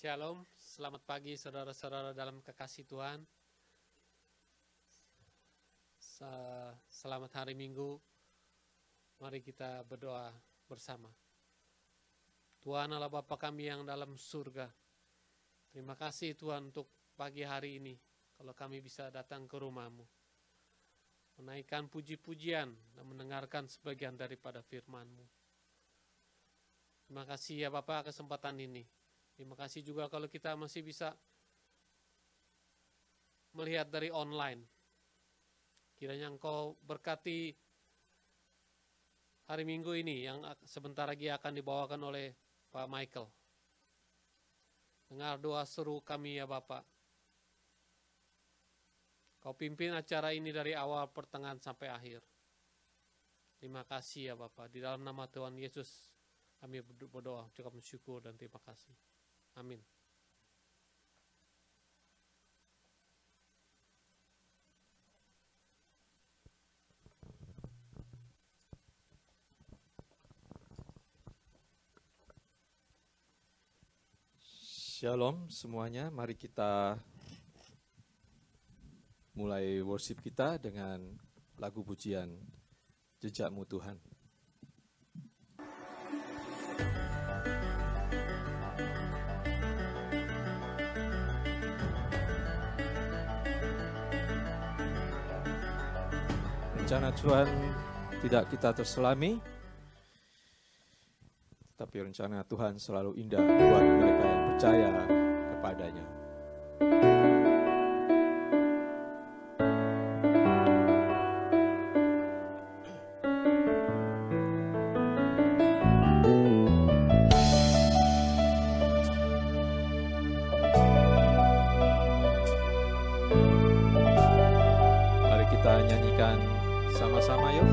Shalom, selamat pagi saudara-saudara dalam kekasih Tuhan. Selamat hari Minggu. Mari kita berdoa bersama. Tuhan Allah Bapa kami yang dalam surga. Terima kasih Tuhan untuk pagi hari ini. Kalau kami bisa datang ke rumah-Mu. Menaikkan puji-pujian dan mendengarkan sebagian daripada firman-Mu. Terima kasih ya Bapak kesempatan ini. Terima kasih juga kalau kita masih bisa melihat dari online. Kiranya Engkau berkati hari Minggu ini yang sebentar lagi akan dibawakan oleh Pak Michael. Dengar doa seru kami ya Bapak. Kau pimpin acara ini dari awal, pertengahan sampai akhir. Terima kasih ya Bapak. Di dalam nama Tuhan Yesus kami berdoa, ucap syukur dan terima kasih. Amin. Shalom semuanya, mari kita mulai worship kita dengan lagu pujian Jejak-Mu Tuhan. Rencana Tuhan tidak kita terselami, tapi rencana Tuhan selalu indah buat mereka yang percaya kepadanya. Mari kita nyanyikan sama-sama yuk.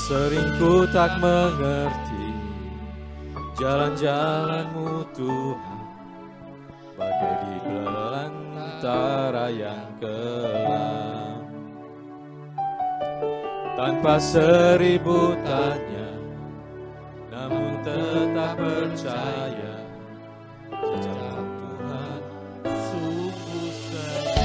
Sering ku tak mengerti jalan-jalan-Mu Tuhan, bagai di belantara yang kelam. Tanpa seribu tanya, namun tetap percaya, jejak Tuhan sungguh setia.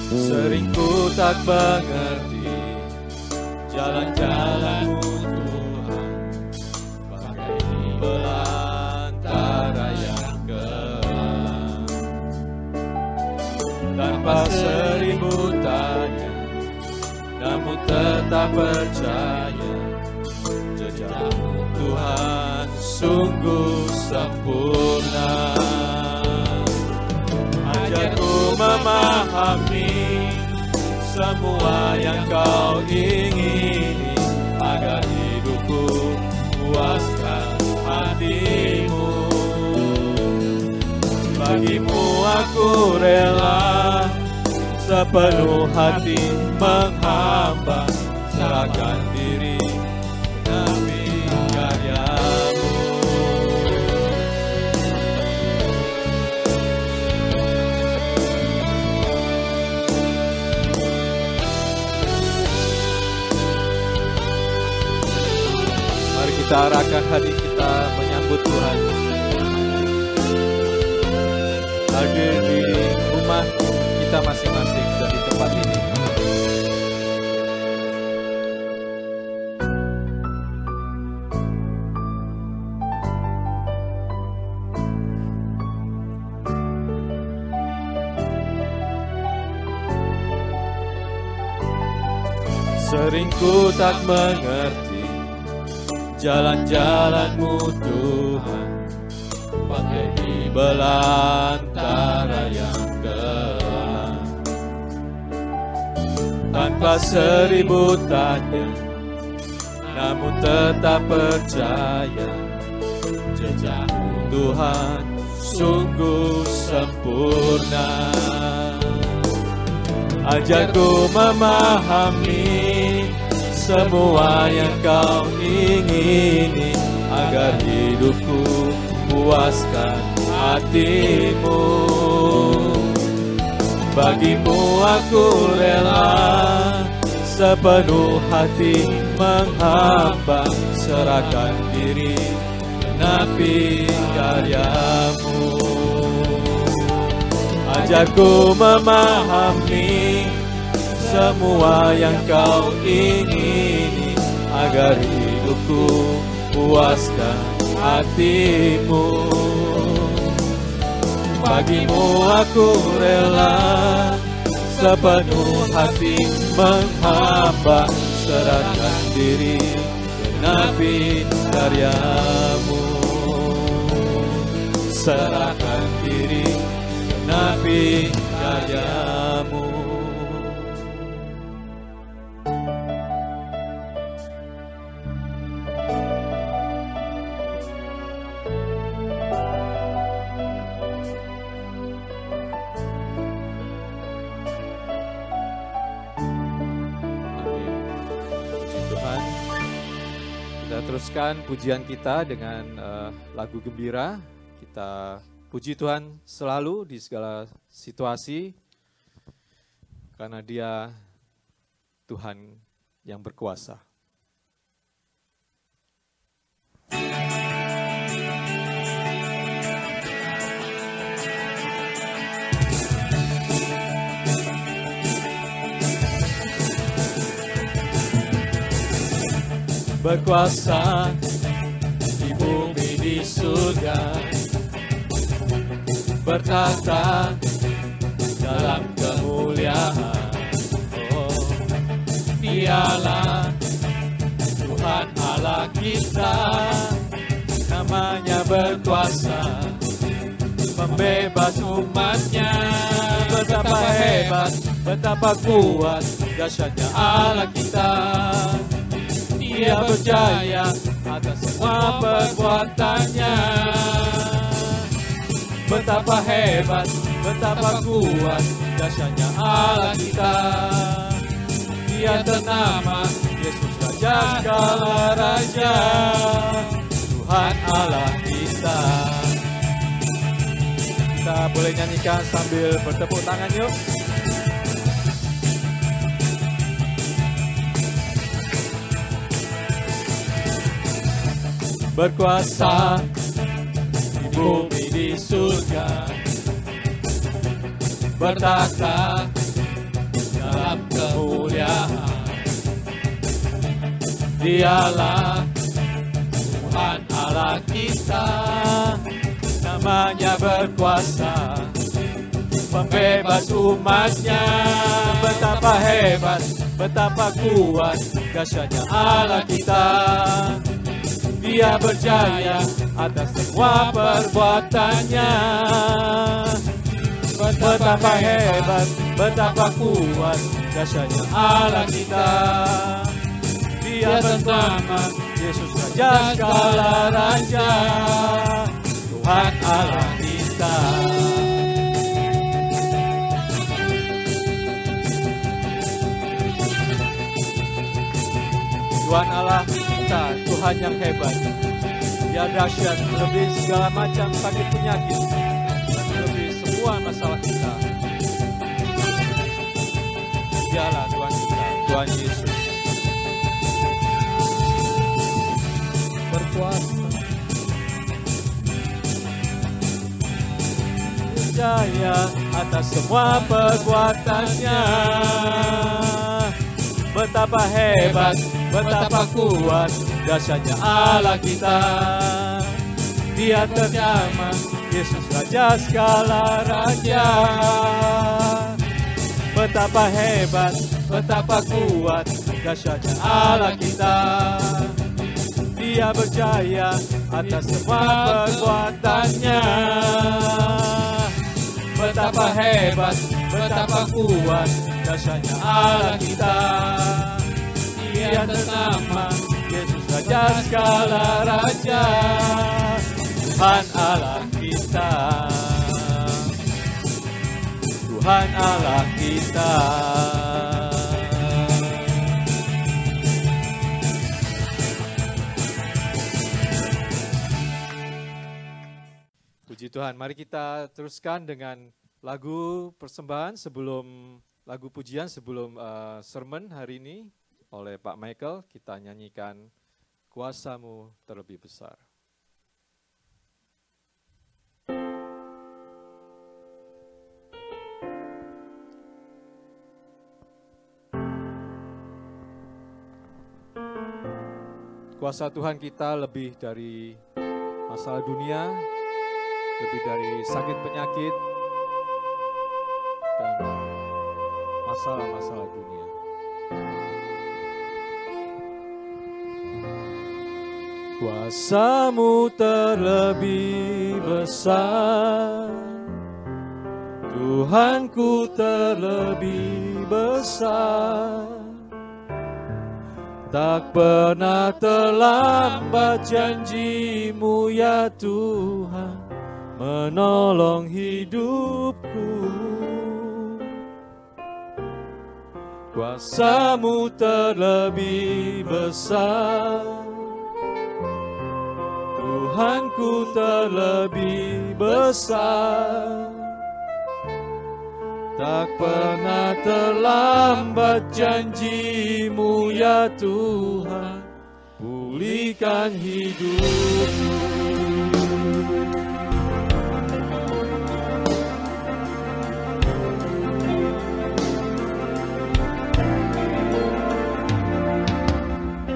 Sering ku tak mengerti jalan-jalan-Mu Tuhan, bagai di belantara yang kelam. Tanpa seribu tanya, namun tetap percaya, jejak-Mu Tuhan sungguh sempurna. Ajarku memahami semua yang Kau ingini, agar hidupku puaskan hati-Mu. Bagimu aku rela sepenuh hati menghamba, serahkan diri demi karya-Mu. Kita arahkan hati kita menyambut Tuhan. Hadir di rumah kita masing-masing dan di tempat ini. Sering ku tak mengerti jalan-jalan-Mu Tuhan, bagai di belantara yang kelam. Tanpa seribu tanya, namun tetap percaya, jejak-Mu Tuhan sungguh sempurna. Ajarku memahami semua yang Kau ingini, agar hidupku puaskan hatimu. Bagimu aku rela sepenuh hati menghamba, serahkan diri genapi karyamu. Ajarku memahami semua yang kau ingini, agar hidupku puaskan hatimu. Bagimu aku rela sepenuh hati menghamba, serahkan diri genapi karyamu. Serahkan diri genapi karyamu. Kita teruskan pujian kita dengan lagu gembira. Kita puji Tuhan selalu di segala situasi, karena Dia Tuhan yang berkuasa. Berkuasa di bumi di surga, bertata dalam kemuliaan. Oh, Dialah Tuhan Allah kita, namanya berkuasa membebas umatnya. Betapa hebat, betapa kuat, dahsyatnya Allah kita. Dia berjaya atas semua perbuatannya. Betapa hebat, betapa kuat, dahsyatnya Allah kita. Dia ternama Yesus Raja segala raja, Tuhan Allah kita. Kita boleh nyanyikan sambil bertepuk tangan yuk. Berkuasa di bumi di surga, bertata dalam kemuliaan. Dialah Tuhan Allah kita, namanya berkuasa membebas umatnya. Betapa hebat, betapa kuat, dahsyatnya Allah kita. Dia berjaya atas semua perbuatannya. Betapa hebat, betapa kuat, dahsyatnya Allah kita. Dia bernama Yesus Raja segala raja, Tuhan Allah kita. Tuhan Allah kita, Tuhan yang hebat. Dia dahsyat, lebih segala macam sakit penyakit, lebih semua masalah kita. Dialah Tuhan kita, Tuhan Yesus. Berkuasa, berjaya atas semua perbuatannya. Betapa hebat, betapa kuat, dahsyatnya Allah kita. Dia ternama Yesus Raja segala raja. Betapa hebat, betapa kuat, dahsyatnya Allah kita. Dia berjaya atas semua perbuatannya. Betapa hebat, betapa kuat, dahsyatnya Allah kita. Dia ternama Yesus Raja segala raja, Tuhan Allah kita. Tuhan Allah kita. Puji Tuhan, mari kita teruskan dengan lagu persembahan sebelum lagu pujian sebelum sermon hari ini oleh Pak Michael. Kita nyanyikan Kuasa-Mu Terlebih Besar. Kuasa Tuhan kita lebih dari masalah dunia, lebih dari sakit penyakit, dan masalah-masalah dunia. Kuasa-Mu terlebih besar, Tuhanku terlebih besar. Tak pernah terlambat janji-Mu ya Tuhan, menolong hidupku. Kuasa-Mu terlebih besar, Tuhanku terlebih besar. Tak pernah terlambat janji-Mu ya Tuhan, pulihkan hidupku.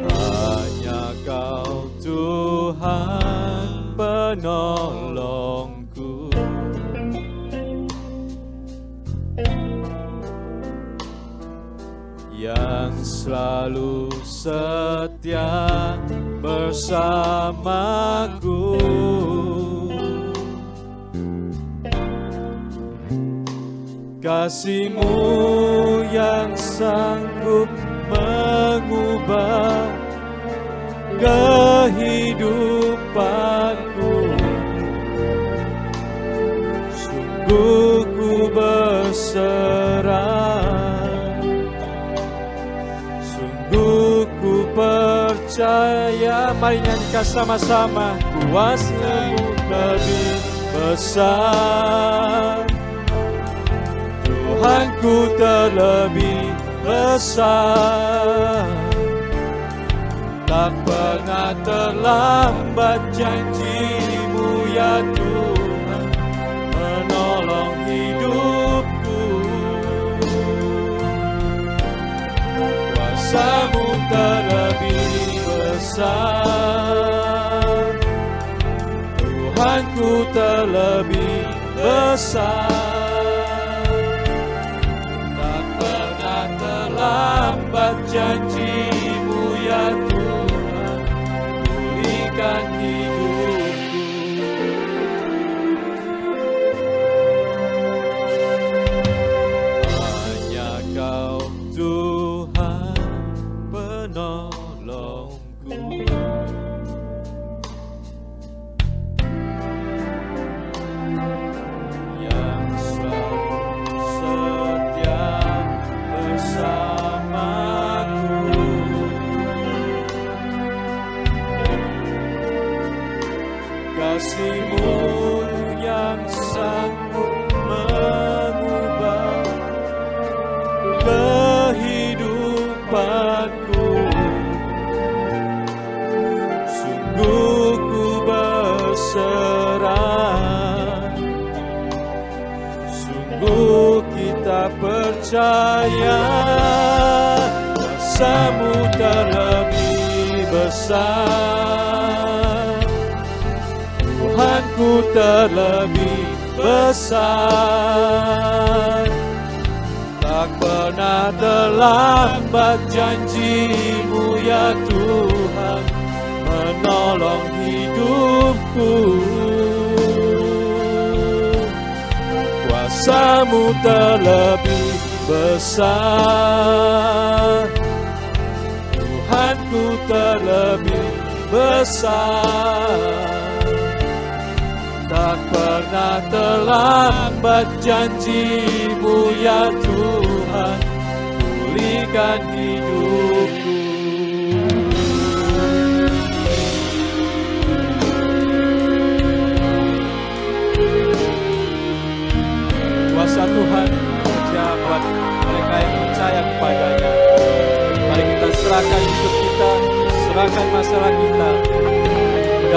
Hanya Kau Tuhan penolongku, yang selalu setia bersamaku. Kasih-Mu yang sanggup mengubah kehidupanku. Sungguh ku berserah, sungguh ku percaya. Mari nyanyikan sama-sama. Kuasa-Mu lebih besar, Tuhanku terlebih besar. Tak pernah terlambat janji-Mu ya Tuhan, menolong hidupku. Kuasa-Mu terlebih besar, Tuhanku terlebih besar. Tak pernah terlambat janji-Mu ya Tuhan, pulihkan hidupku. Hanya Kau Tuhan penolongku, yang selalu setia bersamaku. Kasih-Mu yang sanggup mengubah kehidupanku. Sungguh ku berserah, sungguh kita percaya. Kuasa-Mu terlebih besar, Tuhanku terlebih besar. Tak pernah terlambat janji-Mu ya Tuhan, menolong hidupku. Kuasa-Mu terlebih besar, Tuhanku terlebih besar. Tak pernah terlambat janji-Mu ya Tuhan, pulihkan hidupku.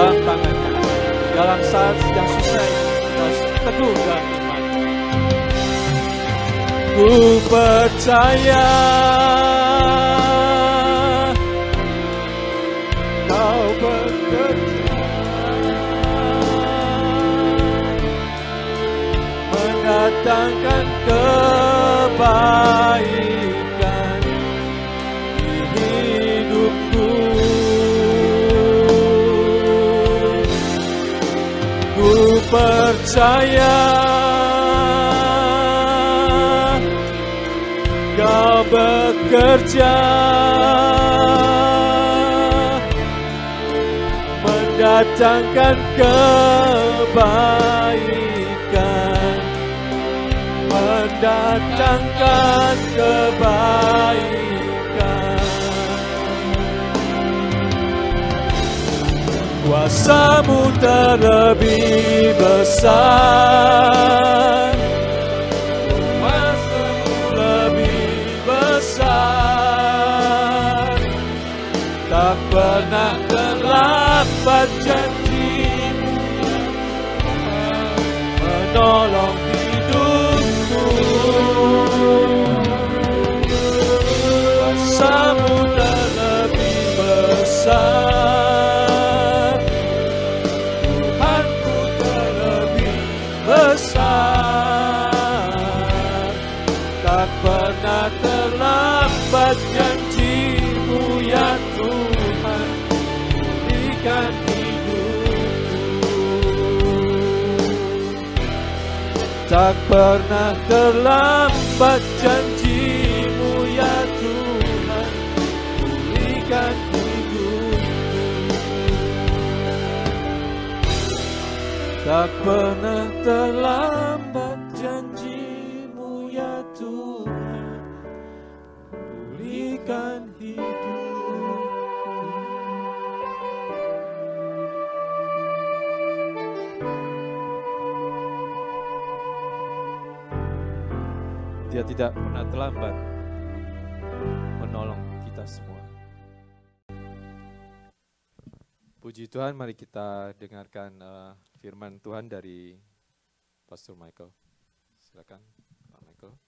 dalam tangannya. Dalam saat yang susah ini, kita teguh dalam iman. Ku percaya Kau bekerja mendatangkan kebaikan di hidupku. Ku percaya Kau bekerja mendatangkan kebaikan, mendatangkan kebaikan. Kuasa-Mu terlebih besar, kuasa-Mu lebih besar, tak pernah terlambat janji-Mu menolong hidupku. Kuasa-Mu terlebih besar, Tuhanku terlebih besar, tak pernah terlambat janji-Mu ya Tuhan, pulihkan hidupku. Tak pernah terlambat janji-Mu ya Tuhan, pulihkan hidupku. Tak pernah terlambat janji-Mu ya Tuhan, pulihkan hidupku. Dia tidak pernah terlambat menolong kita semua. Puji Tuhan, mari kita dengarkan firman Tuhan dari Pastor Michael. Silakan, Pak Michael.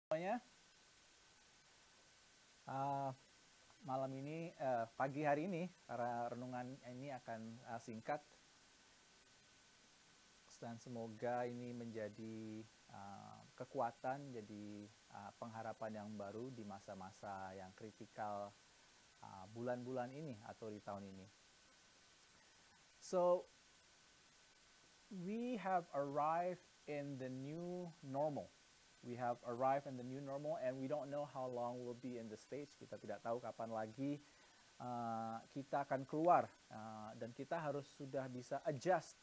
Semuanya, malam ini, pagi hari ini, karena renungan ini akan singkat, dan semoga ini menjadi kekuatan, jadi pengharapan yang baru di masa-masa yang kritikal bulan-bulan ini atau di tahun ini. So, we have arrived in the new normal. We have arrived in the new normal and we don't know how long we'll be in the stage. Kita tidak tahu kapan lagi kita akan keluar dan kita harus sudah bisa adjust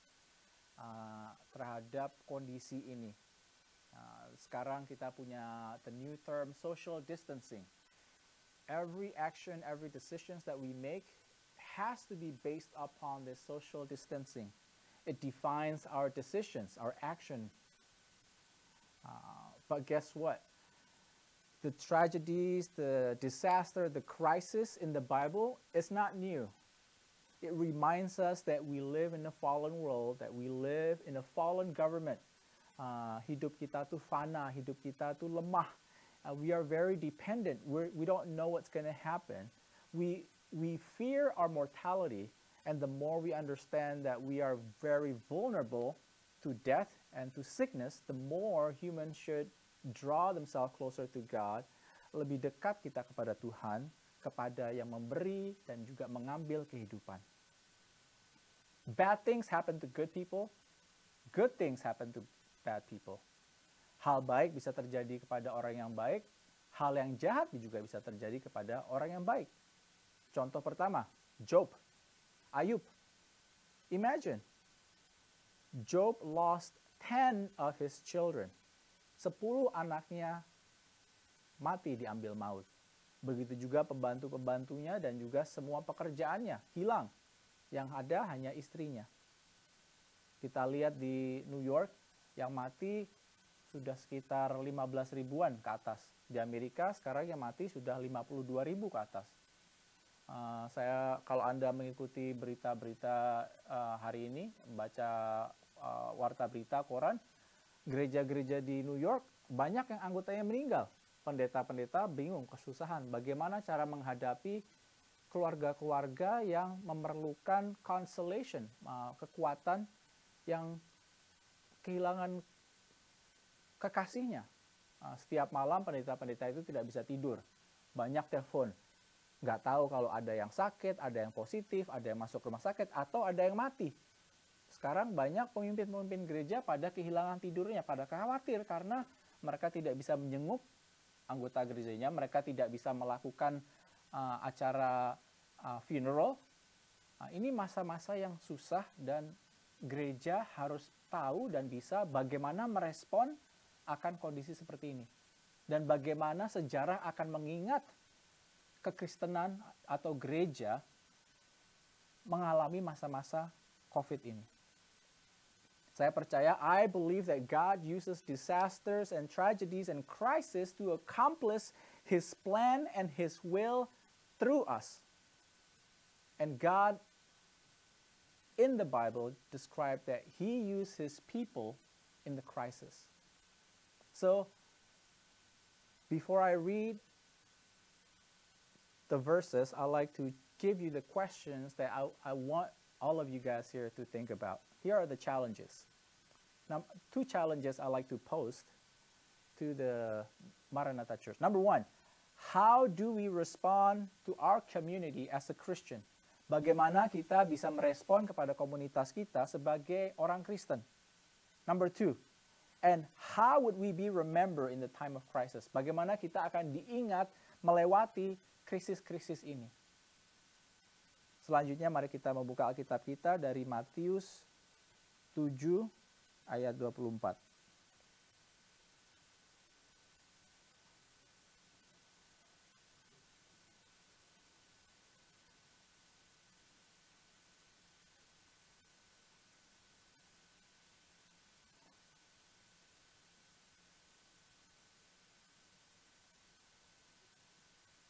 terhadap kondisi ini. Sekarang kita punya the new term social distancing. Every action, every decisions that we make has to be based upon this social distancing. It defines our decisions, our action. But guess what? The tragedies, the disaster, the crisis in the Bible is not new. It reminds us that we live in a fallen world, that we live in a fallen government. Hidup kita tuh fana, hidup kita tuh lemah. We are very dependent. We don't know what's going to happen. We fear our mortality, and the more we understand that we are very vulnerable to death and to sickness, the more humans should draw themselves closer to God, lebih dekat kita kepada Tuhan, kepada yang memberi dan juga mengambil kehidupan. Bad things happen to good people, good things happen to bad people. Hal baik bisa terjadi kepada orang yang baik, hal yang jahat juga bisa terjadi kepada orang yang baik. Contoh pertama, Job, Ayub. Imagine, Job lost 10 of his children. 10 anaknya mati diambil maut. Begitu juga pembantu-pembantunya dan juga semua pekerjaannya hilang. Yang ada hanya istrinya. Kita lihat di New York yang mati sudah sekitar 15 ribuan ke atas. Di Amerika sekarang yang mati sudah 52 ribu ke atas. Kalau Anda mengikuti berita-berita hari ini, membaca warta berita, koran, gereja-gereja di New York banyak yang anggotanya meninggal. Pendeta-pendeta bingung, kesusahan bagaimana cara menghadapi keluarga-keluarga yang memerlukan consolation, kekuatan yang kehilangan kekasihnya. Setiap malam pendeta-pendeta itu tidak bisa tidur. Banyak telepon. Nggak tahu kalau ada yang sakit, ada yang positif, ada yang masuk rumah sakit, atau ada yang mati. Sekarang banyak pemimpin-pemimpin gereja pada kehilangan tidurnya, pada khawatir karena mereka tidak bisa menjenguk anggota gerejanya, mereka tidak bisa melakukan acara funeral. Ini masa-masa yang susah dan gereja harus tahu dan bisa bagaimana merespon akan kondisi seperti ini. Dan bagaimana sejarah akan mengingat kekristenan atau gereja mengalami masa-masa COVID ini. Saya percaya, I believe that God uses disasters and tragedies and crises to accomplish His plan and His will through us. And God, in the Bible, described that He used His people in the crisis. So, before I read the verses, I'd like to give you the questions that I want all of you guys here to think about. Here are the challenges. Now, 2 challenges I like to post to the Maranatha Church. Number 1, how do we respond to our community as a Christian? Bagaimana kita bisa merespon kepada komunitas kita sebagai orang Kristen? Number 2, and how would we be remembered in the time of crisis? Bagaimana kita akan diingat melewati krisis-krisis ini? Selanjutnya mari kita membuka Alkitab kita dari Matius 7 ayat 24.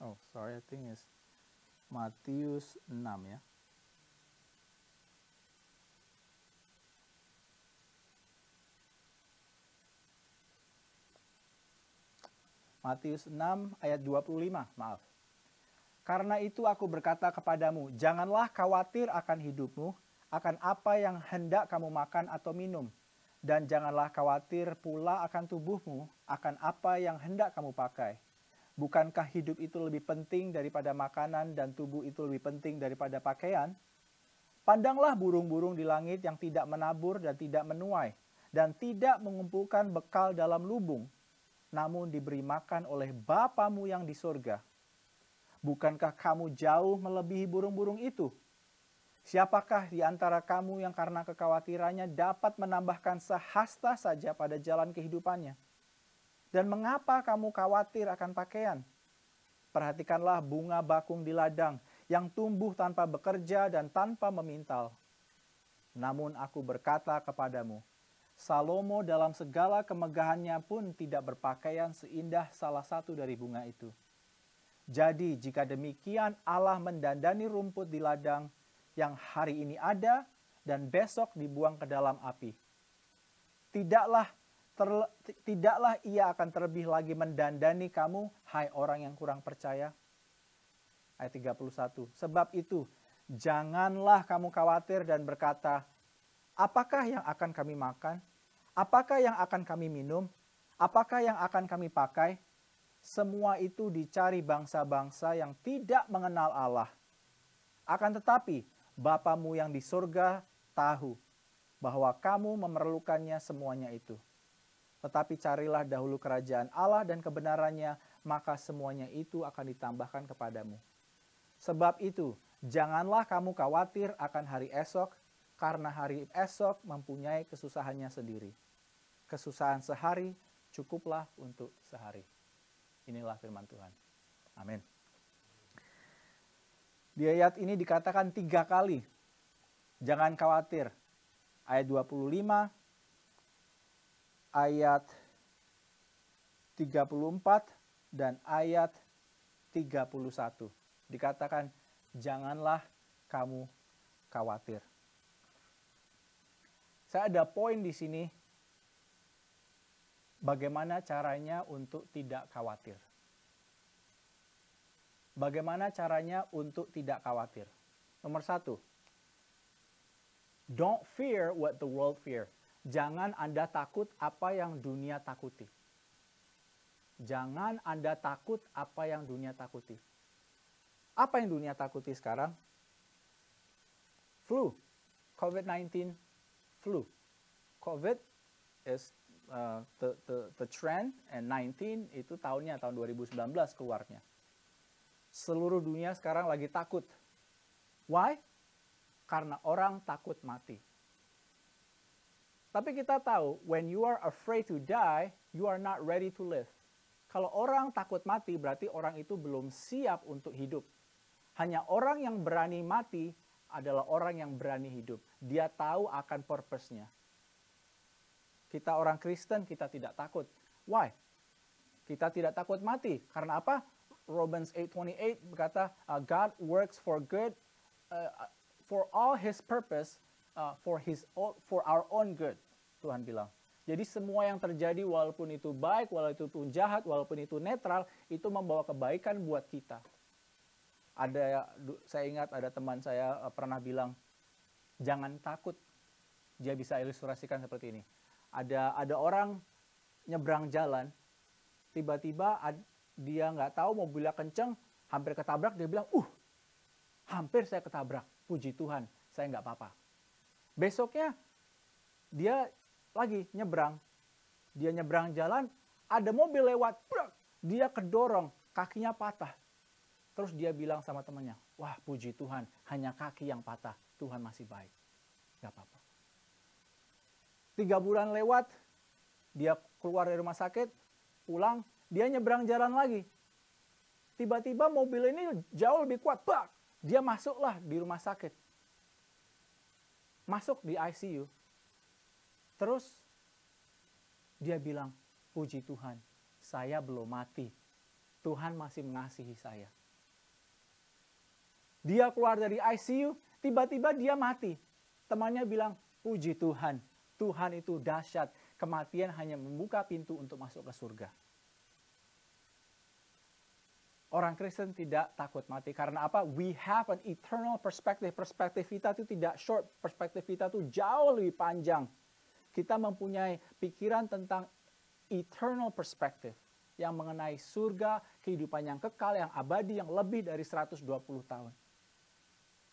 Oh, sorry, I think it's Matius 6 ya. Matius 6 ayat 25, maaf. Karena itu aku berkata kepadamu, janganlah khawatir akan hidupmu, akan apa yang hendak kamu makan atau minum. Dan janganlah khawatir pula akan tubuhmu, akan apa yang hendak kamu pakai. Bukankah hidup itu lebih penting daripada makanan dan tubuh itu lebih penting daripada pakaian? Pandanglah burung-burung di langit yang tidak menabur dan tidak menuai, dan tidak mengumpulkan bekal dalam lubung, namun diberi makan oleh Bapamu yang di surga. Bukankah kamu jauh melebihi burung-burung itu? Siapakah di antara kamu yang karena kekhawatirannya dapat menambahkan sehasta saja pada jalan kehidupannya? Dan mengapa kamu khawatir akan pakaian? Perhatikanlah bunga bakung di ladang yang tumbuh tanpa bekerja dan tanpa memintal. Namun aku berkata kepadamu, Salomo dalam segala kemegahannya pun tidak berpakaian seindah salah satu dari bunga itu. Jadi jika demikian Allah mendandani rumput di ladang yang hari ini ada dan besok dibuang ke dalam api. Tidaklah ia akan terlebih lagi mendandani kamu, hai orang yang kurang percaya. Ayat 31. Sebab itu, janganlah kamu khawatir dan berkata, apakah yang akan kami makan? Apakah yang akan kami minum? Apakah yang akan kami pakai? Semua itu dicari bangsa-bangsa yang tidak mengenal Allah. Akan tetapi, Bapamu yang di surga tahu bahwa kamu memerlukannya semuanya itu. Tetapi carilah dahulu kerajaan Allah dan kebenarannya, maka semuanya itu akan ditambahkan kepadamu. Sebab itu, janganlah kamu khawatir akan hari esok, karena hari esok mempunyai kesusahannya sendiri. Kesusahan sehari cukuplah untuk sehari. Inilah firman Tuhan. Amin. Di ayat ini dikatakan 3 kali. Jangan khawatir. Ayat 25, ayat 34, dan ayat 31. Dikatakan, janganlah kamu khawatir. Saya ada poin di sini, bagaimana caranya untuk tidak khawatir. Bagaimana caranya untuk tidak khawatir? Nomor 1, don't fear what the world fear. Jangan Anda takut apa yang dunia takuti. Jangan Anda takut apa yang dunia takuti. Apa yang dunia takuti sekarang? Flu. COVID-19 flu. COVID is the trend, and 19 itu tahun 2019 keluarnya. Seluruh dunia sekarang lagi takut. Why? Karena orang takut mati. Tapi kita tahu, when you are afraid to die, you are not ready to live. Kalau orang takut mati, berarti orang itu belum siap untuk hidup. Hanya orang yang berani mati adalah orang yang berani hidup. Dia tahu akan purpose-nya. Kita orang Kristen, kita tidak takut. Why? Kita tidak takut mati. Karena apa? Romans 8:28 berkata, God works for good, for all His purpose, for our own good. Tuhan bilang. Jadi semua yang terjadi, walaupun itu baik, walaupun itu jahat, walaupun itu netral, itu membawa kebaikan buat kita. Saya ingat ada teman saya pernah bilang, jangan takut. Dia bisa ilustrasikan seperti ini. Ada orang nyebrang jalan, tiba-tiba dia nggak tahu mobilnya kenceng, hampir ketabrak, dia bilang, hampir saya ketabrak, puji Tuhan, saya nggak apa-apa. Besoknya, dia lagi nyebrang. Dia nyebrang jalan, ada mobil lewat, dia kedorong, kakinya patah. Terus dia bilang sama temannya, wah puji Tuhan, hanya kaki yang patah, Tuhan masih baik. Nggak apa-apa. 3 bulan lewat, dia keluar dari rumah sakit, pulang, dia nyebrang jalan lagi. Tiba-tiba mobil ini jauh lebih kuat, dia masuklah di rumah sakit. Masuk di ICU. Terus dia bilang, puji Tuhan, saya belum mati. Tuhan masih mengasihi saya. Dia keluar dari ICU, tiba-tiba dia mati. Temannya bilang, puji Tuhan, Tuhan itu dahsyat. Kematian hanya membuka pintu untuk masuk ke surga. Orang Kristen tidak takut mati. Karena apa? We have an eternal perspective. Perspektif kita itu tidak short. Perspektif kita itu jauh lebih panjang. Kita mempunyai pikiran tentang eternal perspective. Yang mengenai surga, kehidupan yang kekal, yang abadi, yang lebih dari 120 tahun.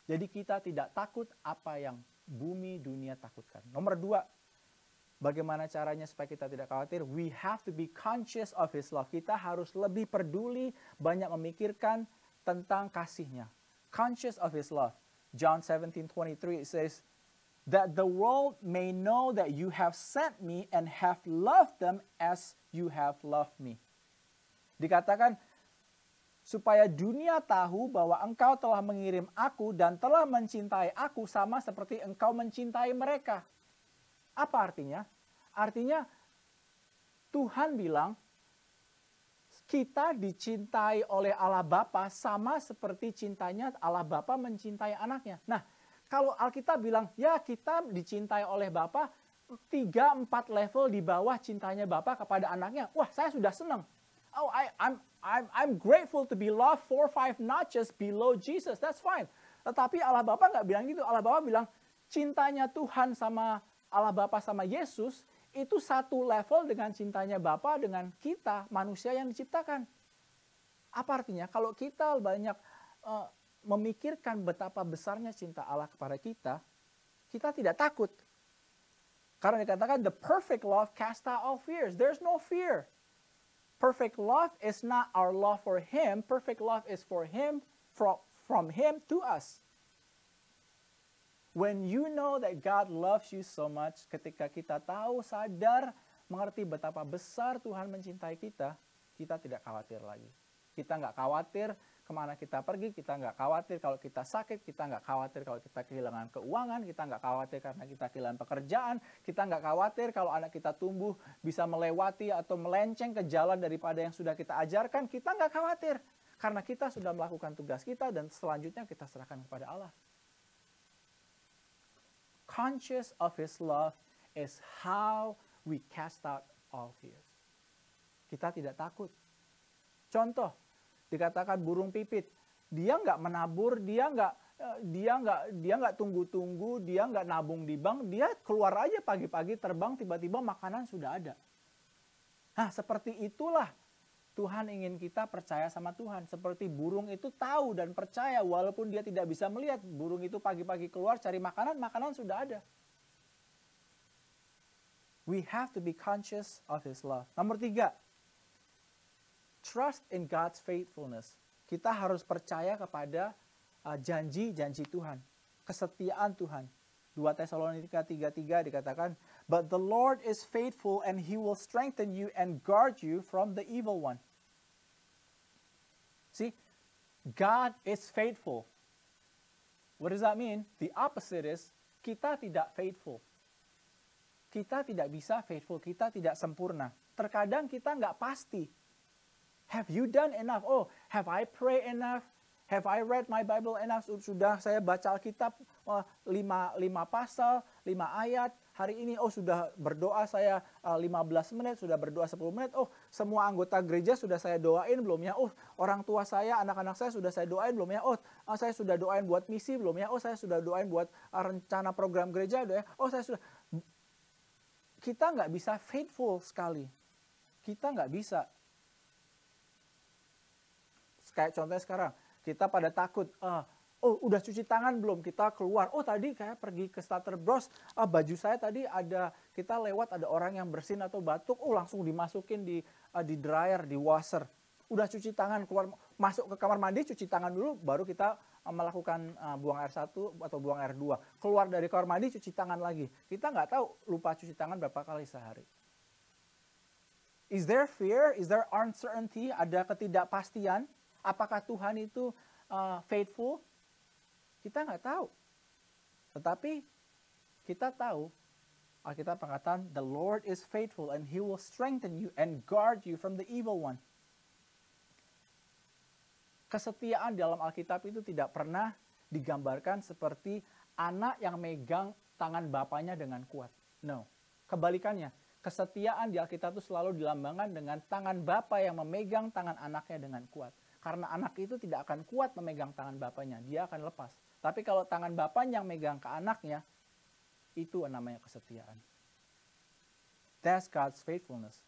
Jadi kita tidak takut apa yang bumi dunia takutkan. Nomor 2, bagaimana caranya supaya kita tidak khawatir? We have to be conscious of His love. Kita harus lebih peduli, banyak memikirkan tentang kasih-Nya. Conscious of His love. John 17:23 it says, that the world may know that you have sent me and have loved them as you have loved me. Dikatakan, supaya dunia tahu bahwa engkau telah mengirim aku dan telah mencintai aku sama seperti engkau mencintai mereka. Apa artinya? Artinya Tuhan bilang kita dicintai oleh Allah Bapa sama seperti cintanya Allah Bapa mencintai anaknya. Nah, kalau Alkitab bilang ya kita dicintai oleh Bapa 3-4 level di bawah cintanya Bapa kepada anaknya. Wah, saya sudah senang. Oh, I'm grateful to be loved 4-5 notches below Jesus. That's fine. Tetapi Allah Bapa nggak bilang gitu. Allah Bapa bilang cintanya Tuhan sama Allah Bapa sama Yesus itu satu level dengan cintanya Bapa dengan kita, manusia yang diciptakan. Apa artinya? Kalau kita banyak memikirkan betapa besarnya cinta Allah kepada kita, kita tidak takut. Karena dikatakan, the perfect love casts out all fears. There's no fear. Perfect love is not our love for Him. Perfect love is for Him, from Him to us. When you know that God loves you so much, ketika kita tahu, sadar, mengerti betapa besar Tuhan mencintai kita, kita tidak khawatir lagi. Kita nggak khawatir kemana kita pergi, kita nggak khawatir kalau kita sakit, kita nggak khawatir kalau kita kehilangan keuangan, kita nggak khawatir karena kita kehilangan pekerjaan, kita nggak khawatir kalau anak kita tumbuh bisa melewati atau melenceng ke jalan daripada yang sudah kita ajarkan, kita nggak khawatir. Karena kita sudah melakukan tugas kita dan selanjutnya kita serahkan kepada Allah. Conscious of His love is how we cast out all fears. Kita tidak takut. Contoh, dikatakan burung pipit, dia nggak menabur, dia nggak tunggu-tunggu, dia nggak nabung di bank, dia keluar aja pagi-pagi terbang, tiba-tiba makanan sudah ada. Nah, seperti itulah Tuhan ingin kita percaya sama Tuhan. Seperti burung itu tahu dan percaya walaupun dia tidak bisa melihat. Burung itu pagi-pagi keluar cari makanan, makanan sudah ada. We have to be conscious of His love. Nomor 3, trust in God's faithfulness. Kita harus percaya kepada janji-janji Tuhan. Kesetiaan Tuhan. 2 Tesalonika 3:3 dikatakan, "But the Lord is faithful and He will strengthen you and guard you from the evil one." See, God is faithful. What does that mean? The opposite is, kita tidak faithful. Kita tidak bisa faithful, kita tidak sempurna. Terkadang kita nggak pasti. Have you done enough? Oh, have I prayed enough? Have I read my Bible enough? Sudah saya baca Alkitab 5 pasal, 5 ayat. Hari ini, oh sudah berdoa saya 15 menit, sudah berdoa 10 menit. Oh, semua anggota gereja sudah saya doain belum ya? Oh, orang tua saya, anak-anak saya sudah saya doain belum ya? Oh, saya sudah doain buat misi belum ya? Oh, saya sudah doain buat rencana program gereja ya? Oh, saya sudah. Kita nggak bisa faithful sekali. Kita nggak bisa. Kayak contohnya sekarang, kita pada takut, oh udah cuci tangan belum, kita keluar, oh tadi kayak pergi ke starter bros, baju saya tadi ada, kita lewat ada orang yang bersin atau batuk, oh langsung dimasukin di dryer, di washer. Udah cuci tangan, keluar masuk ke kamar mandi, cuci tangan dulu, baru kita melakukan buang air 1 atau buang air 2. Keluar dari kamar mandi, cuci tangan lagi. Kita nggak tahu lupa cuci tangan berapa kali sehari. Is there fear? Is there uncertainty? Ada ketidakpastian? Apakah Tuhan itu faithful? Kita nggak tahu. Tetapi kita tahu, Alkitab mengatakan, the Lord is faithful and He will strengthen you and guard you from the evil one. Kesetiaan dalam Alkitab itu tidak pernah digambarkan seperti anak yang megang tangan bapaknya dengan kuat. No, kebalikannya. Kesetiaan di Alkitab itu selalu dilambangkan dengan tangan bapa yang memegang tangan anaknya dengan kuat. Karena anak itu tidak akan kuat memegang tangan bapaknya, dia akan lepas. Tapi kalau tangan bapaknya yang megang ke anaknya, itu namanya kesetiaan. That's God's faithfulness.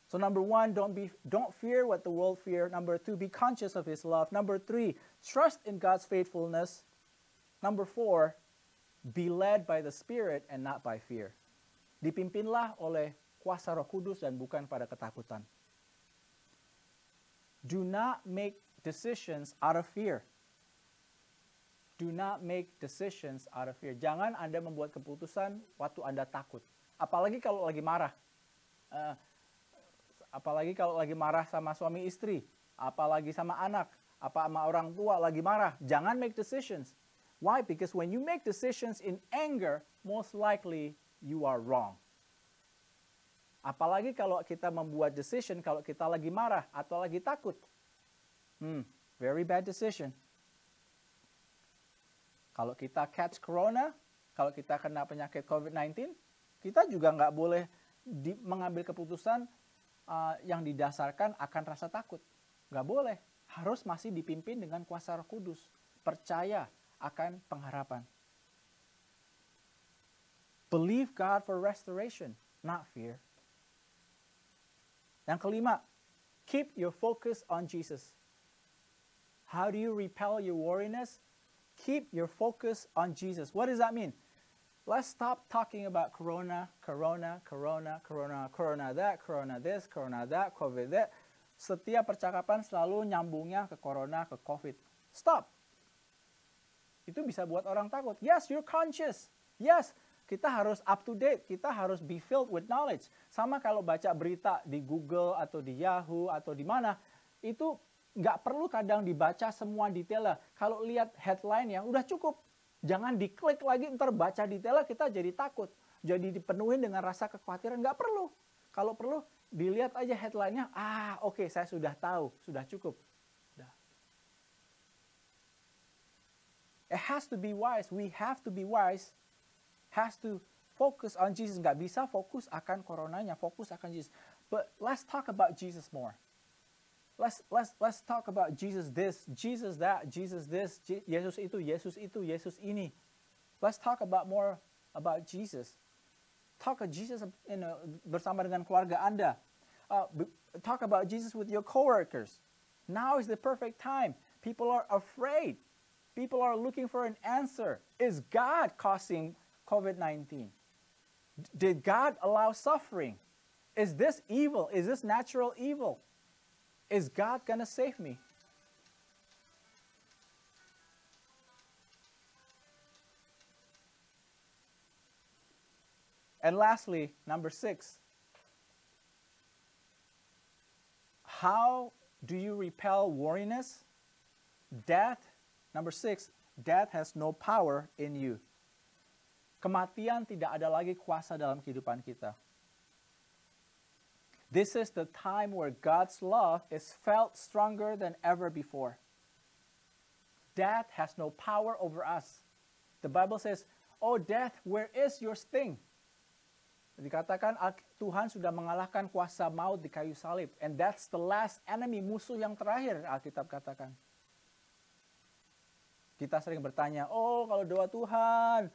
So number 1, don't fear what the world fear. Number 2, be conscious of His love. Number 3, trust in God's faithfulness. Number 4, be led by the Spirit and not by fear. Dipimpinlah oleh kuasa Roh Kudus dan bukan pada ketakutan. Do not make decisions out of fear. Do not make decisions out of fear. Jangan Anda membuat keputusan waktu Anda takut. Apalagi kalau lagi marah. Apalagi kalau lagi marah sama suami istri. Apalagi sama anak. Apa sama orang tua lagi marah. Jangan make decisions. Why? Because when you make decisions in anger, most likely you are wrong. Apalagi kalau kita membuat decision kalau kita lagi marah atau lagi takut. Very bad decision. Kalau kita catch corona, kalau kita kena penyakit COVID-19, kita juga nggak boleh mengambil keputusan yang didasarkan akan rasa takut. Nggak boleh. Harus masih dipimpin dengan kuasa Roh Kudus. Percaya akan pengharapan. Believe God for restoration, not fear. Yang kelima, keep your focus on Jesus. How do you repel your worriness? Keep your focus on Jesus. What does that mean? Let's stop talking about corona, corona, corona, corona, corona that, corona this, corona that, COVID that. Setiap percakapan selalu nyambungnya ke corona, ke COVID. Stop. Itu bisa buat orang takut. Yes, you're conscious. Yes, kita harus up to date. Kita harus be filled with knowledge. Sama kalau baca berita di Google atau di Yahoo atau di mana, itu nggak perlu kadang dibaca semua detailnya. Kalau lihat headline yang udah cukup. Jangan diklik lagi, ntar baca detailnya kita jadi takut. Jadi dipenuhi dengan rasa kekhawatiran. Nggak perlu. Kalau perlu, dilihat aja headline-nya. Oke, saya sudah tahu. Sudah cukup. Udah. It has to be wise. We have to be wise. Has to focus on Jesus. Nggak bisa fokus akan coronanya. Fokus akan Jesus. But let's talk about Jesus more. Let's talk about Jesus this, Jesus that, Jesus this, Yesus itu, Yesus itu, Yesus ini. Let's talk about more about Jesus. Talk about Jesus bersama dengan keluarga Anda. Talk about Jesus with your coworkers. Now is the perfect time. People are afraid. People are looking for an answer. Is God causing COVID-19? Did God allow suffering? Is this evil? Is this natural evil? Is God going to save me? And lastly, number 6. How do you repel weariness? Death, number 6, death has no power in you. Kematian tidak ada lagi kuasa dalam kehidupan kita. This is the time where God's love is felt stronger than ever before. Death has no power over us. The Bible says, "Oh death, where is your sting?" Dikatakan Tuhan sudah mengalahkan kuasa maut di kayu salib. And that's the last enemy, musuh yang terakhir, Alkitab katakan. Kita sering bertanya, kalau doa Tuhan,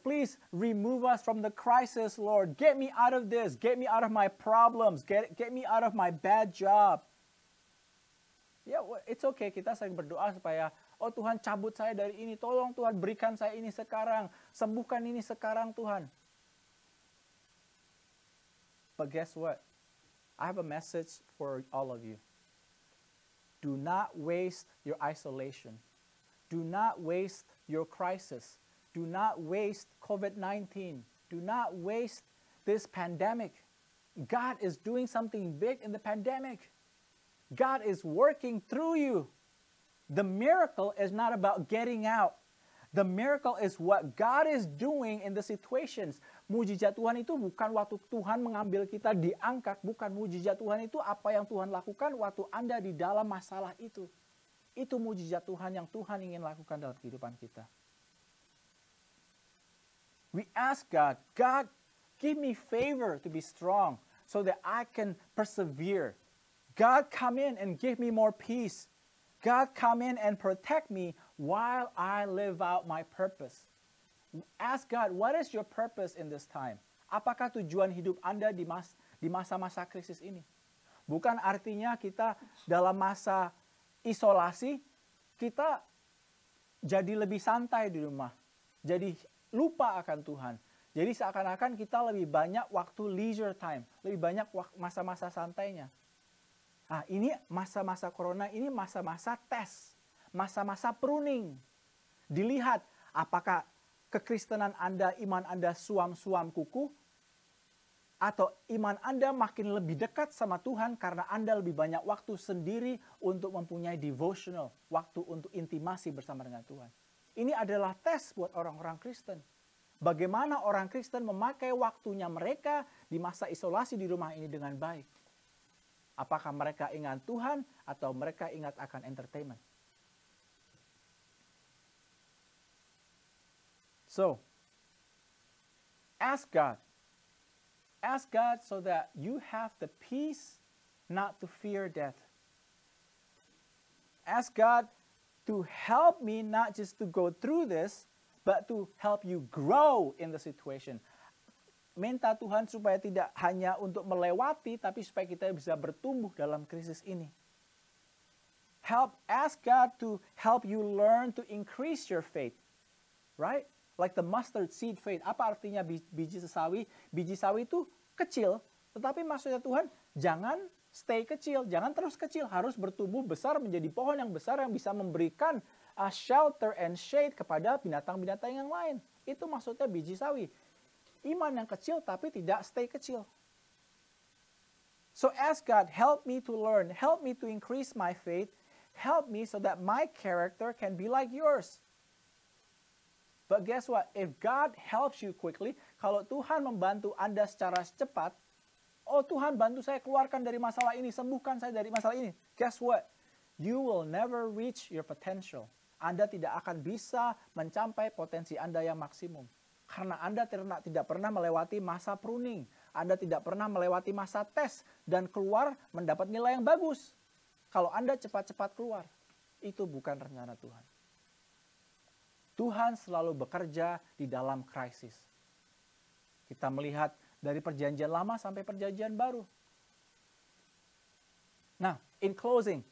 please remove us from the crisis, Lord. Get me out of this. Get me out of my problems. Get me out of my bad job. It's okay. Kita sering berdoa supaya, Tuhan cabut saya dari ini. Tolong Tuhan berikan saya ini sekarang. Sembuhkan ini sekarang Tuhan. But guess what? I have a message for all of you. Do not waste your isolation. Do not waste your crisis. Do not waste COVID-19. Do not waste this pandemic. God is doing something big in the pandemic. God is working through you. The miracle is not about getting out. The miracle is what God is doing in the situations. Mujizat Tuhan itu bukan waktu Tuhan mengambil kita diangkat. Bukan, mujizat Tuhan itu apa yang Tuhan lakukan waktu Anda di dalam masalah itu. Itu mujizat Tuhan yang Tuhan ingin lakukan dalam kehidupan kita. We ask God, God, give me favor to be strong so that I can persevere. God, come in and give me more peace. God, come in and protect me while I live out my purpose. Ask God, what is your purpose in this time? Apakah tujuan hidup Anda di masa-masa krisis ini? Bukan artinya kita dalam masa isolasi, kita jadi lebih santai di rumah. Jadi lupa akan Tuhan. Jadi seakan-akan kita lebih banyak waktu leisure time. Lebih banyak masa-masa santainya. Ini masa-masa corona, ini masa-masa tes. Masa-masa pruning. Dilihat apakah kekristenan Anda, iman Anda suam-suam kuku. Atau iman Anda makin lebih dekat sama Tuhan karena Anda lebih banyak waktu sendiri untuk mempunyai devotional. Waktu untuk intimasi bersama dengan Tuhan. Ini adalah tes buat orang-orang Kristen. Bagaimana orang Kristen memakai waktunya mereka di masa isolasi di rumah ini dengan baik. Apakah mereka ingat Tuhan atau mereka ingat akan entertainment. So, ask God. Ask God so that you have the peace not to fear death. Ask God to help me not just to go through this, but to help you grow in the situation. Minta Tuhan supaya tidak hanya untuk melewati, tapi supaya kita bisa bertumbuh dalam krisis ini. Ask God to help you learn to increase your faith. Right? Like the mustard seed faith. Apa artinya biji sawi? Biji sawi itu kecil, tetapi maksudnya Tuhan, jangan stay kecil, jangan terus kecil, harus bertumbuh besar menjadi pohon yang besar yang bisa memberikan shelter and shade kepada binatang-binatang yang lain. Itu maksudnya biji sawi. Iman yang kecil tapi tidak stay kecil. So ask God, help me to learn, help me to increase my faith, help me so that my character can be like yours. But guess what? If God helps you quickly, kalau Tuhan membantu Anda secara cepat, oh Tuhan bantu saya keluarkan dari masalah ini, sembuhkan saya dari masalah ini. Guess what? You will never reach your potential. Anda tidak akan bisa mencapai potensi Anda yang maksimum. Karena Anda tidak pernah melewati masa pruning. Anda tidak pernah melewati masa tes dan keluar mendapat nilai yang bagus. Kalau Anda cepat-cepat keluar, itu bukan rencana Tuhan. Tuhan selalu bekerja di dalam krisis. Kita melihat dari perjanjian lama sampai perjanjian baru. Nah, in closing,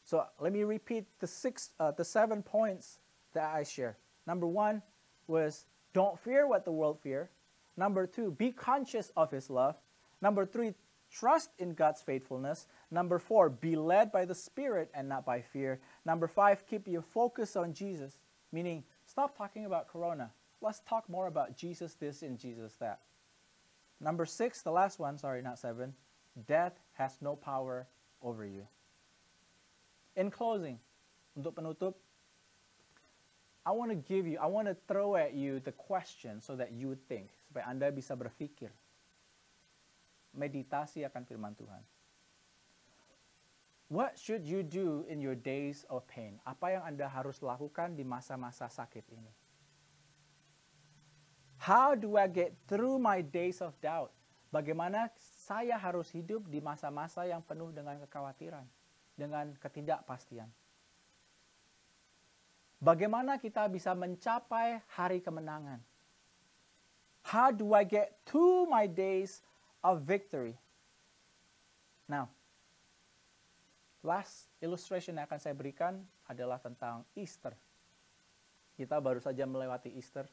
so let me repeat the 7 points that I share. Number 1 was don't fear what the world fear. Number 2, be conscious of His love. Number 3, trust in God's faithfulness. Number 4, be led by the Spirit and not by fear. Number 5, keep your focus on Jesus. Meaning, stop talking about Corona. Let's talk more about Jesus this and Jesus that. Number 6, the last one, sorry, not 7. Death has no power over you. In closing, untuk penutup, I want to throw at you the question so that you would think, supaya Anda bisa berpikir. Meditasi akan firman Tuhan. What should you do in your days of pain? Apa yang Anda harus lakukan di masa-masa sakit ini? How do I get through my days of doubt? Bagaimana saya harus hidup di masa-masa yang penuh dengan kekhawatiran, dengan ketidakpastian? Bagaimana kita bisa mencapai hari kemenangan? How do I get through my days of victory? Now, last illustration yang akan saya berikan adalah tentang Easter. Kita baru saja melewati Easter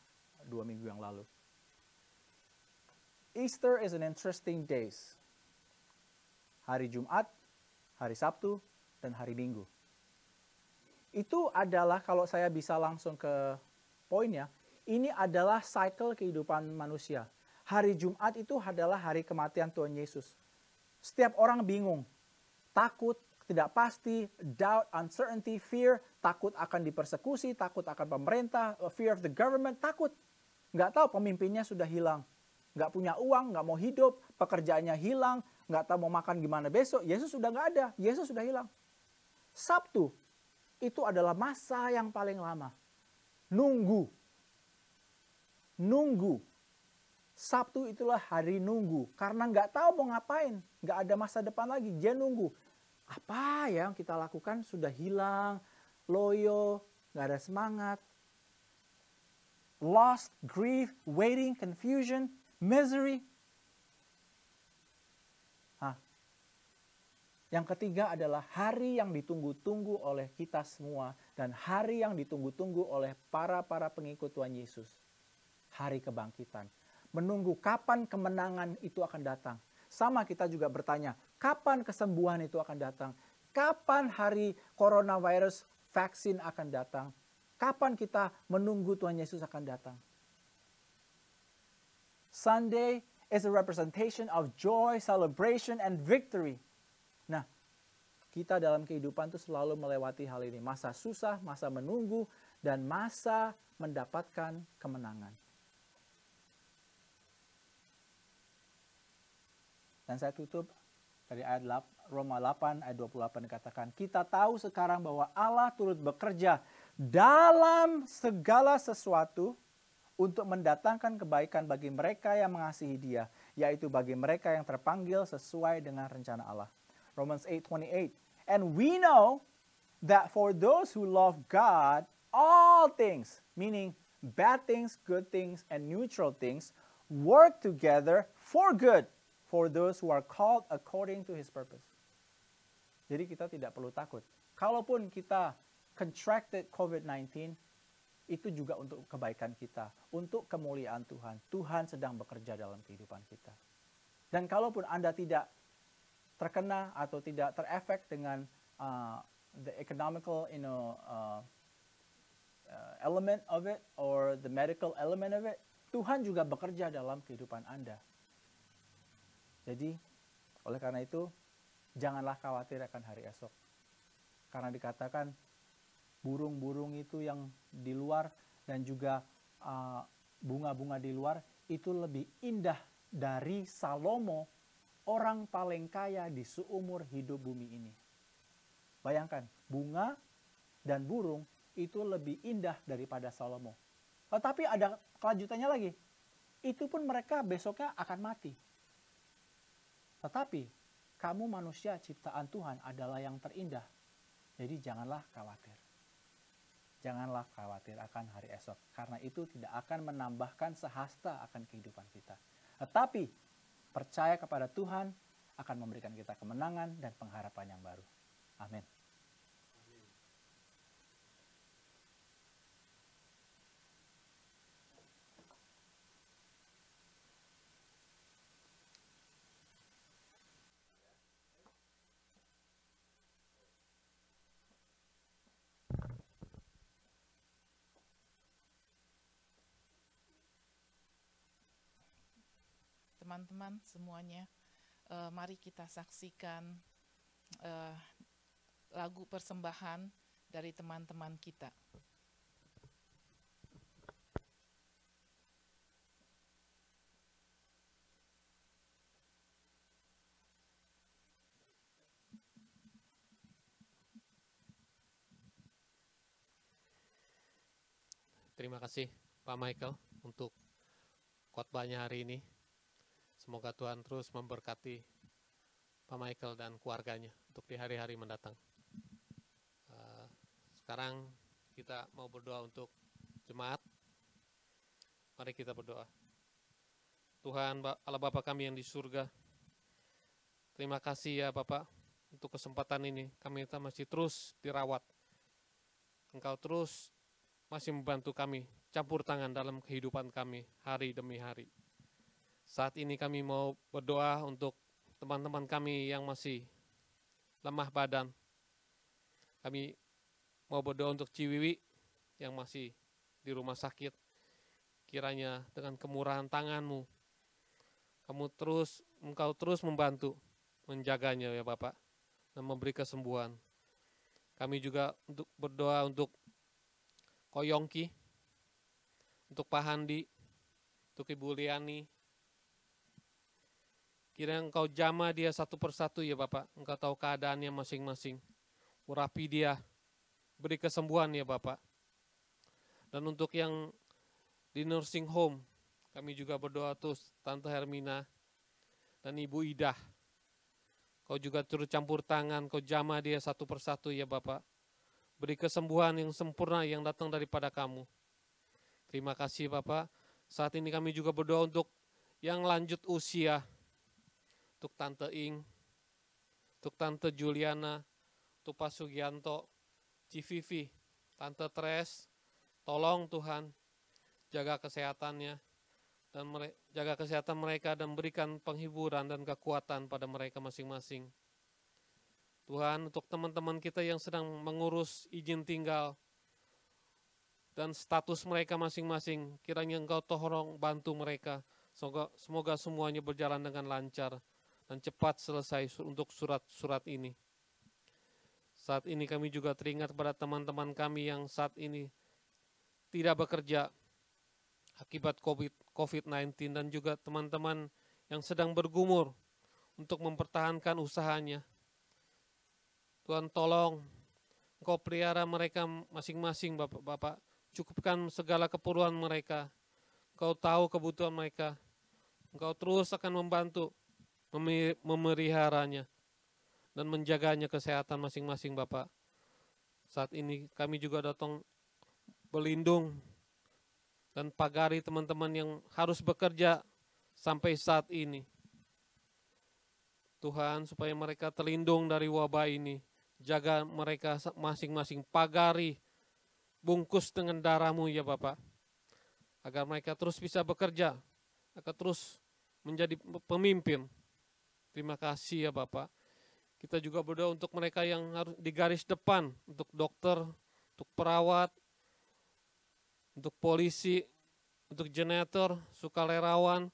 2 minggu yang lalu. Easter is an interesting days. Hari Jumat, hari Sabtu, dan hari Minggu. Itu adalah, kalau saya bisa langsung ke poinnya, ini adalah cycle kehidupan manusia. Hari Jumat itu adalah hari kematian Tuhan Yesus. Setiap orang bingung, takut, tidak pasti, doubt, uncertainty, fear, takut akan dipersekusi, takut akan pemerintah, fear of the government, takut. Nggak tahu pemimpinnya sudah hilang. Nggak punya uang, nggak mau hidup, pekerjaannya hilang, nggak tahu mau makan gimana besok, Yesus sudah nggak ada, Yesus sudah hilang. Sabtu, itu adalah masa yang paling lama. Nunggu. Nunggu. Sabtu itulah hari nunggu. Karena nggak tahu mau ngapain. Nggak ada masa depan lagi, dia nunggu. Apa yang kita lakukan sudah hilang, loyo, nggak ada semangat. Lost, grief, waiting, confusion, misery. Yang ketiga adalah hari yang ditunggu-tunggu oleh kita semua dan hari yang ditunggu-tunggu oleh para pengikut Tuhan Yesus. Hari kebangkitan. Menunggu kapan kemenangan itu akan datang. Sama kita juga bertanya, kapan kesembuhan itu akan datang? Kapan hari coronavirus vaksin akan datang? Kapan kita menunggu Tuhan Yesus akan datang? Sunday is a representation of joy, celebration, and victory. Nah, kita dalam kehidupan itu selalu melewati hal ini. Masa susah, masa menunggu, dan masa mendapatkan kemenangan. Dan saya tutup dari ayat Roma 8 ayat 28 dikatakan, kita tahu sekarang bahwa Allah turut bekerja dalam segala sesuatu untuk mendatangkan kebaikan bagi mereka yang mengasihi Dia, yaitu bagi mereka yang terpanggil sesuai dengan rencana Allah. Romans 8:28. And we know that for those who love God, all things, meaning bad things, good things, and neutral things, work together for good for those who are called according to His purpose. Jadi kita tidak perlu takut. Kalaupun kita contracted COVID-19, itu juga untuk kebaikan kita, untuk kemuliaan Tuhan. Tuhan sedang bekerja dalam kehidupan kita. Dan kalaupun Anda tidak terkena atau tidak terefek dengan the economical element of it or the medical element of it, Tuhan juga bekerja dalam kehidupan Anda. Jadi, oleh karena itu, janganlah khawatir akan hari esok. Karena dikatakan burung-burung itu yang di luar dan juga bunga-bunga di luar itu lebih indah dari Salomo, orang paling kaya di seumur hidup bumi ini. Bayangkan, bunga dan burung itu lebih indah daripada Salomo. Tetapi ada kelanjutannya lagi. Itu pun mereka besoknya akan mati. Tetapi kamu manusia ciptaan Tuhan adalah yang terindah. Jadi janganlah khawatir. Janganlah khawatir akan hari esok. Karena itu tidak akan menambahkan sehasta akan kehidupan kita. Tetapi percaya kepada Tuhan akan memberikan kita kemenangan dan pengharapan yang baru. Amin. Teman-teman semuanya, mari kita saksikan lagu persembahan dari teman-teman kita. Terima kasih Pak Michael untuk khotbahnya hari ini. Semoga Tuhan terus memberkati Pak Michael dan keluarganya untuk di hari-hari mendatang. Sekarang kita mau berdoa untuk jemaat. Mari kita berdoa. Tuhan Allah Bapa kami yang di surga, terima kasih ya Bapak untuk kesempatan ini. Kami masih terus dirawat. Engkau terus masih membantu kami, campur tangan dalam kehidupan kami hari demi hari. Saat ini kami mau berdoa untuk teman-teman kami yang masih lemah badan. Kami mau berdoa untuk Ciwiwi yang masih di rumah sakit. Kiranya dengan kemurahan tangan-Mu, Engkau terus membantu, menjaganya ya Bapak, dan memberi kesembuhan. Kami juga untuk berdoa untuk Koyongki, untuk Pak Handi, untuk Ibu Liani. Kiranya Engkau jamah dia satu persatu ya Bapak. Engkau tahu keadaannya masing-masing. Urapi dia, beri kesembuhan ya Bapak. Dan untuk yang di nursing home, kami juga berdoa terus Tante Hermina dan Ibu Ida. Kau juga turut campur tangan, Kau jamah dia satu persatu ya Bapak. Beri kesembuhan yang sempurna yang datang daripada kamu. Terima kasih Bapak. Saat ini kami juga berdoa untuk yang lanjut usia. Untuk Tante Ing, untuk Tante Juliana, untuk Pak Sugianto, Civivi, Tante Tres, tolong Tuhan, jaga kesehatannya, dan jaga kesehatan mereka dan berikan penghiburan dan kekuatan pada mereka masing-masing. Tuhan, untuk teman-teman kita yang sedang mengurus izin tinggal dan status mereka masing-masing, kiranya Engkau tolong bantu mereka, semoga semuanya berjalan dengan lancar dan cepat selesai untuk surat-surat ini. Saat ini kami juga teringat pada teman-teman kami yang saat ini tidak bekerja akibat COVID-19 dan juga teman-teman yang sedang bergumul untuk mempertahankan usahanya. Tuhan tolong, Engkau pelihara mereka masing-masing Bapak. Cukupkan segala keperluan mereka. Engkau tahu kebutuhan mereka. Engkau terus akan membantu memeliharanya dan menjaganya kesehatan masing-masing Bapak. Saat ini kami juga datang berlindung dan pagari teman-teman yang harus bekerja sampai saat ini. Tuhan, supaya mereka terlindung dari wabah ini, jaga mereka masing-masing, pagari, bungkus dengan darah-Mu ya Bapak, agar mereka terus bisa bekerja, agar terus menjadi pemimpin. Terima kasih ya Bapak. Kita juga berdoa untuk mereka yang harus di garis depan, untuk dokter, untuk perawat, untuk polisi, untuk janitor, sukarelawan,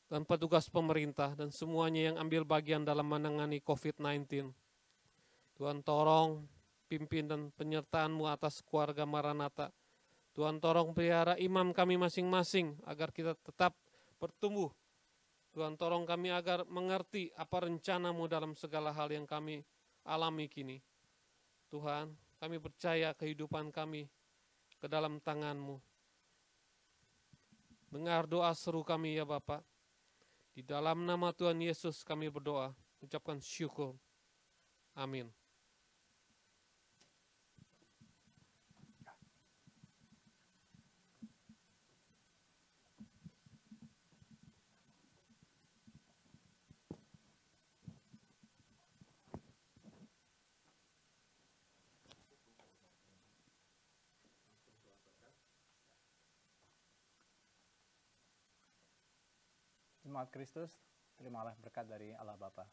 dan petugas pemerintah, dan semuanya yang ambil bagian dalam menangani COVID-19. Tuhan tolong pimpin dan penyertaan-Mu atas keluarga Maranatha. Tuhan tolong pelihara iman kami masing-masing agar kita tetap bertumbuh. Tuhan tolong kami agar mengerti apa rencana-Mu dalam segala hal yang kami alami kini. Tuhan, kami percaya kehidupan kami ke dalam tangan-Mu. Dengar doa seru kami ya Bapa. Di dalam nama Tuhan Yesus kami berdoa, ucapkan syukur. Amin. Jemaat Kristus, terimalah berkat dari Allah Bapa.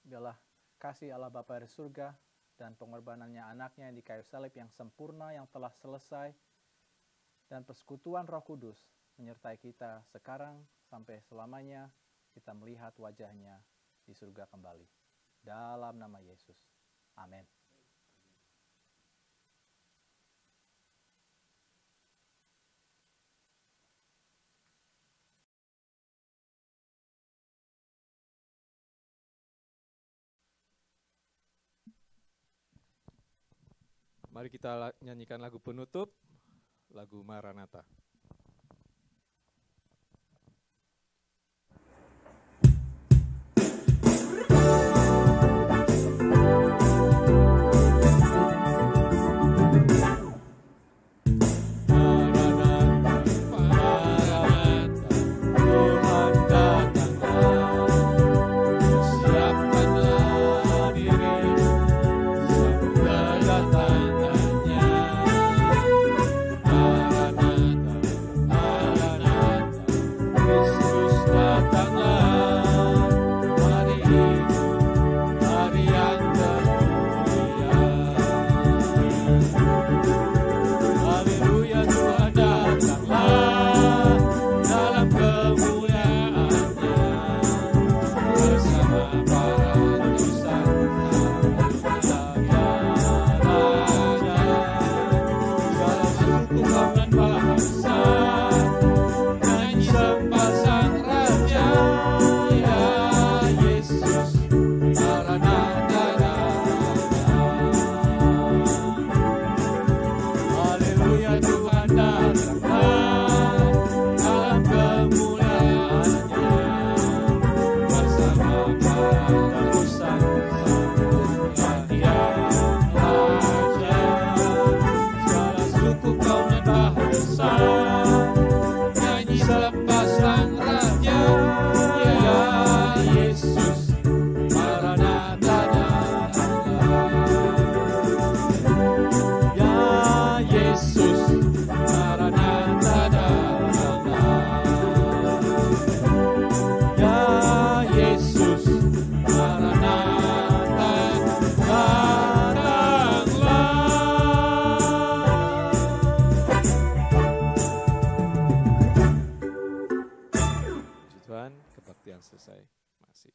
Biarlah kasih Allah Bapa dari surga dan pengorbanannya anaknya di kayu salib yang sempurna yang telah selesai dan persekutuan Roh Kudus menyertai kita sekarang sampai selamanya kita melihat wajahnya di surga kembali. Dalam nama Yesus. Amin. Mari kita nyanyikan lagu penutup, lagu Maranatha. Kebaktian selesai. Masih.